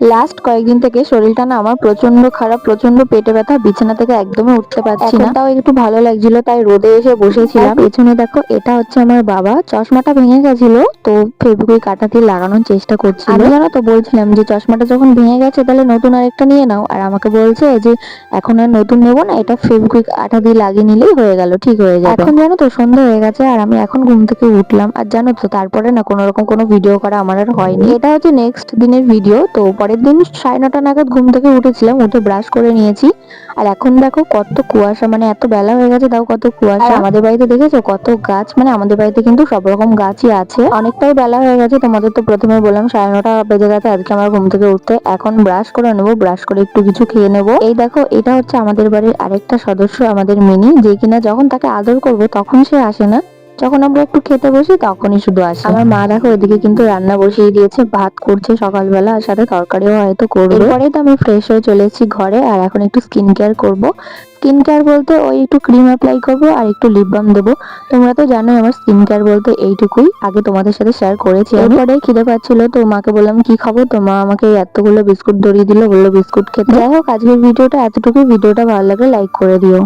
Last কয়েকদিন থেকে শরীরটা না আমার প্রচন্ড খারাপ, প্রচন্ড পেটে ব্যথা, বিছানা থেকে একদমই উঠতে পারছি না। তাও একটু ভালো লাগছিল তাই রোদে এসে বসেছিলাম। পেছনে দেখো এটা হচ্ছে আমার বাবা, চশমাটা ভেঙে গেছিল তো ফেভিকুইক আঠা দিয়ে লাগানোর চেষ্টা করছিল। আমি জানো তো বলছিলাম যে চশমাটা যখন ভেঙে গেছে তাহলে নতুন আরেকটা নিয়ে নাও, আর আমাকে বলছে যে এখন আর নতুন নেবো না, এটা ফেভিকুইক আঠা দিয়ে লাগিয়ে নিলেই হয়ে গেল, ঠিক হয়ে যাবে। এখন জানো তো সন্ধ্যা হয়ে গেছে আর আমি এখন ঘুম থেকে উঠলাম, আর জানো তো তারপরে না কোনো রকম কোনো ভিডিও করা আমার আর হয়নি। এটা হচ্ছে নেক্সট দিনের ভিডিও। তো পরের দিন 9:30 নাগাদ ঘুম থেকে উঠেছিলাম, উঠে ব্রাশ করে নিয়েছি। আর এখন দেখো কত কুয়াশা, মানে এত বেলা হয়ে গেছে তাও কত কুয়াশা। আমাদের বাড়িতে দেখেছো কত গাছ, মানে আমাদের বাড়িতে কিন্তু সব রকম গাছই আছে। অনেকটাই বেলা হয়ে গেছে, তোমাদের তো প্রথমে বললাম 9:30 বেজে গেছে আজকে আমার ঘুম থেকে উঠতে। এখন ব্রাশ করে নেবো, ব্রাশ করে একটু কিছু খেয়ে নেবো। এই দেখো এটা হচ্ছে আমাদের বাড়ির আরেকটা সদস্য, আমাদের মিনি, যে কিনা যখন তাকে আদর করবো তখন সে আসে না, যখন আমরা একটু খেতে বসি তখনই শুধু আসে। আমার মা দেখো এদিকে কিন্তু রান্না বসিয়ে দিয়েছে, ভাত করছে সকালবেলা, আর সাথে তরকারিও হয়তো করবে। এরপরেই তো আমি ফ্রেশ হয়ে চলে এসেছি ঘরে, আর এখন একটু স্কিন কেয়ার করবো। স্কিন কেয়ার বলতে ওই একটু ক্রিম অ্যাপ্লাই করবো আর একটু লিপ বাম দেবো। তোমরা তো জানোই আমার স্কিন কেয়ার বলতে এইটুকুই, আগে তোমাদের সাথে শেয়ার করেছি। এরপরে খিদে পাচ্ছিল তো মাকে বললাম কি খাবো, তো মা আমাকে এতগুলো বিস্কুট ধরিয়ে দিল, বললো বিস্কুট খেতে। যাই হোক আজকের ভিডিওটা এতটুকুই, ভিডিওটা ভালো লাগলে লাইক করে দিও।